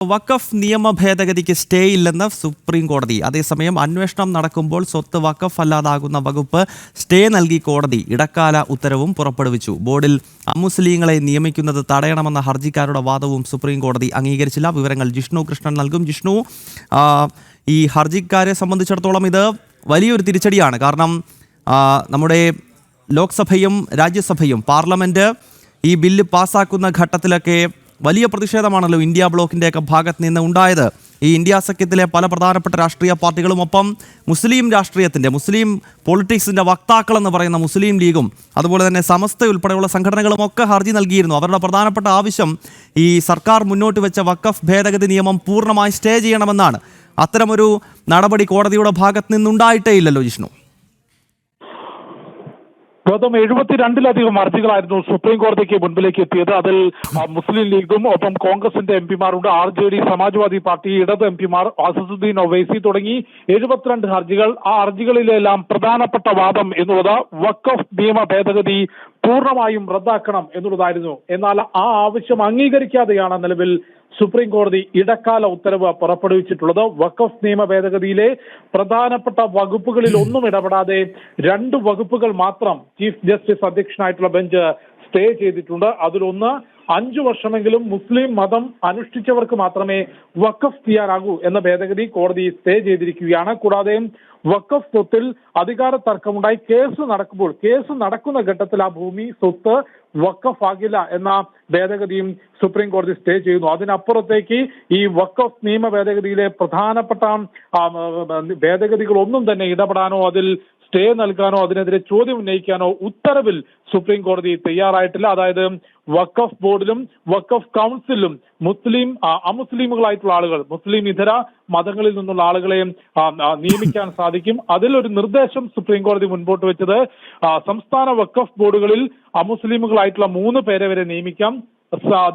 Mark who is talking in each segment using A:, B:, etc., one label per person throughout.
A: വഖഫ് നിയമ ഭേദഗതിക്ക് സ്റ്റേ ഇല്ലെന്ന് സുപ്രീം കോടതി. അതേസമയം അന്വേഷണം നടക്കുമ്പോൾ സ്വത്ത് വഖഫ് അല്ലാതാകുന്ന വകുപ്പ് സ്റ്റേ നൽകി കോടതി ഇടക്കാല ഉത്തരവും പുറപ്പെടുവിച്ചു. ബോർഡിൽ അമുസ്ലിങ്ങളെ നിയമിക്കുന്നത് തടയണമെന്ന ഹർജിക്കാരുടെ വാദവും സുപ്രീം കോടതി അംഗീകരിച്ചില്ല. വിവരങ്ങൾ ജിഷ്ണു കൃഷ്ണൻ നൽകും. ജിഷ്ണു, ഈ ഹർജിക്കാരെ സംബന്ധിച്ചിടത്തോളം ഇത് വലിയൊരു തിരിച്ചടിയാണ്. കാരണം നമ്മുടെ ലോക്സഭയും രാജ്യസഭയും പാർലമെന്റ് ഈ ബില്ല് പാസ്സാക്കുന്ന ഘട്ടത്തിലൊക്കെ വലിയ പ്രതിഷേധമാണല്ലോ ഇന്ത്യ ബ്ലോക്കിൻ്റെയൊക്കെ ഭാഗത്ത് നിന്ന് ഉണ്ടായത്. ഈ ഇന്ത്യ സഖ്യത്തിലെ പല പ്രധാനപ്പെട്ട രാഷ്ട്രീയ പാർട്ടികളും ഒപ്പം മുസ്ലിം രാഷ്ട്രീയത്തിൻ്റെ, മുസ്ലിം പൊളിറ്റിക്സിൻ്റെ വക്താക്കളെന്ന് പറയുന്ന മുസ്ലിം ലീഗും അതുപോലെ തന്നെ സമസ്ത ഉൾപ്പെടെയുള്ള സംഘടനകളും ഒക്കെ ഹർജി നൽകിയിരുന്നു. അവരുടെ പ്രധാനപ്പെട്ട ആവശ്യം ഈ സർക്കാർ മുന്നോട്ട് വെച്ച വഖഫ് ഭേദഗതി നിയമം പൂർണ്ണമായി സ്റ്റേ ചെയ്യണമെന്നാണ്. അത്തരമൊരു നടപടി കോടതിയുടെ ഭാഗത്ത് നിന്നുണ്ടായിട്ടേ ഇല്ലല്ലോ ജിഷ്ണു.
B: ഗൗതം, 72-ലധികം ഹർജികളായിരുന്നു സുപ്രീം കോടതിക്ക് മുൻപിലേക്ക് എത്തിയത്. അതിൽ മുസ്ലിം ലീഗും ഒപ്പം കോൺഗ്രസിന്റെ എംപിമാരുണ്ട്, RJD, സമാജ്വാദി പാർട്ടി, ഇടത് എംപിമാർ, അസദുദ്ദീൻ ഒവൈസി തുടങ്ങി 72 ഹർജികൾ. ആ ഹർജികളിലെല്ലാം പ്രധാനപ്പെട്ട വാദം എന്നുള്ളത് വഖഫ് നിയമ ഭേദഗതി പൂർണ്ണമായും റദ്ദാക്കണം എന്നുള്ളതായിരുന്നു. എന്നാൽ ആ ആവശ്യം അംഗീകരിക്കാതെയാണ് നിലവിൽ സുപ്രീം കോടതി ഇടക്കാല ഉത്തരവ് പുറപ്പെടുവിച്ചിട്ടുള്ളത്. വഖഫ് നിയമ ഭേദഗതിയിലെ പ്രധാനപ്പെട്ട വകുപ്പുകളിൽ ഒന്നും ഇടപെടാതെ 2 വകുപ്പുകൾ മാത്രം ചീഫ് ജസ്റ്റിസ് അധ്യക്ഷനായിട്ടുള്ള ബെഞ്ച് സ്റ്റേ ചെയ്തിട്ടുണ്ട്. അതിലൊന്ന് 5 വർഷമെങ്കിലും മുസ്ലിം മതം അനുഷ്ഠിച്ചവർക്ക് മാത്രമേ വഖഫ് ചെയ്യാനാകൂ എന്ന ഭേദഗതി കോടതി സ്റ്റേ ചെയ്തിരിക്കുകയാണ്. കൂടാതെ വഖഫ് സ്വത്തിൽ അധികാര തർക്കമുണ്ടായി കേസ് നടക്കുന്ന ഘട്ടത്തിൽ ആ ഭൂമി സ്വത്ത് വഖഫ് ആകില്ല എന്ന ഭേദഗതിയും സുപ്രീം കോടതി സ്റ്റേ ചെയ്യുന്നു. അതിനപ്പുറത്തേക്ക് ഈ വഖഫ് നിയമ ഭേദഗതിയിലെ പ്രധാനപ്പെട്ട ഭേദഗതികളൊന്നും തന്നെ ഇടപെടാനോ അതിൽ സ്റ്റേ നൽകാനോ അതിനെതിരെ ചോദ്യം ഉന്നയിക്കാനോ ഉത്തരവിൽ സുപ്രീം കോടതി തയ്യാറായിട്ടില്ല. അതായത് വഖഫ് ബോർഡിലും വഖഫ് കൗൺസിലും അമുസ്ലിമുകളായിട്ടുള്ള ആളുകൾ, മുസ്ലിം ഇതര മതങ്ങളിൽ നിന്നുള്ള ആളുകളെ നിയമിക്കാൻ സാധിക്കും. അതിലൊരു നിർദ്ദേശം സുപ്രീം കോടതി മുൻപോട്ട് വെച്ചത് സംസ്ഥാന വഖഫ് ബോർഡുകളിൽ അമുസ്ലിമുകളായിട്ടുള്ള 3 പേരെ വരെ നിയമിക്കാം,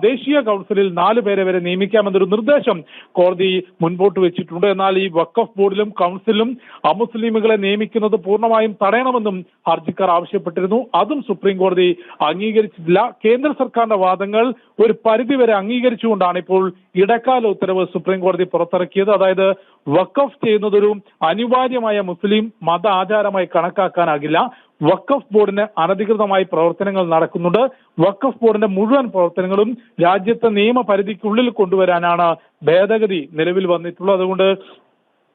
B: ദേശീയ കൗൺസിലിൽ 4 പേരെ വരെ നിയമിക്കാമെന്നൊരു നിർദ്ദേശം കോടതി മുൻപോട്ട് വെച്ചിട്ടുണ്ട്. എന്നാൽ ഈ വഖഫ് ബോർഡിലും കൗൺസിലും അമുസ്ലിമുകളെ നിയമിക്കുന്നത് പൂർണ്ണമായും തടയണമെന്നും ഹർജിക്കാർ ആവശ്യപ്പെട്ടിരുന്നു. അതും സുപ്രീം കോടതി അംഗീകരിച്ചിട്ടില്ല. കേന്ദ്ര സർക്കാരിന്റെ വാദങ്ങൾ ഒരു പരിധിവരെ അംഗീകരിച്ചുകൊണ്ടാണ് ഇപ്പോൾ ഇടക്കാല ഉത്തരവ് സുപ്രീം കോടതി പുറത്തിറക്കിയത്. അതായത് വഖഫ് ചെയ്യുന്നതൊരു അനിവാര്യമായ മുസ്ലിം മത ആചാരമായി കണക്കാക്കാനാകില്ല. വഖഫ് ബോർഡിന് അനധികൃതമായി പ്രവർത്തനങ്ങൾ നടക്കുന്നുണ്ട്. വഖഫ് ബോർഡിന്റെ മുഴുവൻ പ്രവർത്തനങ്ങളും രാജ്യത്തെ നിയമപരിധിക്കുള്ളിൽ കൊണ്ടുവരാനാണ് ഭേദഗതി നിലവിൽ വന്നിട്ടുള്ളത്. അതുകൊണ്ട്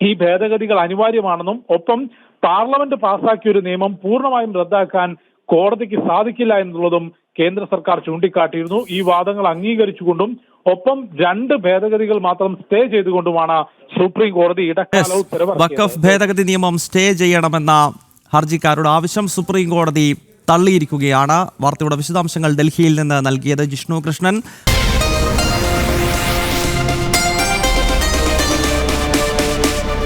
B: ഈ ഭേദഗതികൾ അനിവാര്യമാണെന്നും ഒപ്പം പാർലമെന്റ് പാസാക്കിയ ഒരു നിയമം പൂർണ്ണമായും റദ്ദാക്കാൻ കോടതിക്ക് സാധിക്കില്ല എന്നുള്ളതും കേന്ദ്ര സർക്കാർ ചൂണ്ടിക്കാട്ടിയിരുന്നു. ഈ വാദങ്ങൾ അംഗീകരിച്ചുകൊണ്ടും ഒപ്പം 2 ഭേദഗതികൾ മാത്രം സ്റ്റേ ചെയ്തുകൊണ്ടുമാണ് സുപ്രീം കോടതി ഇടക്കാല ഉത്തരവ്.
A: വഖഫ് ഭേദഗതി നിയമം സ്റ്റേ ചെയ്യണമെന്ന ഹർജിക്കാരുടെ ആവശ്യം സുപ്രീം കോടതി തള്ളിയിരിക്കുകയാണ്. വാർത്തയുടെ വിശദാംശങ്ങൾ ഡൽഹിയിൽ നിന്ന് നൽകിയത് ജിഷ്ണു കൃഷ്ണൻ.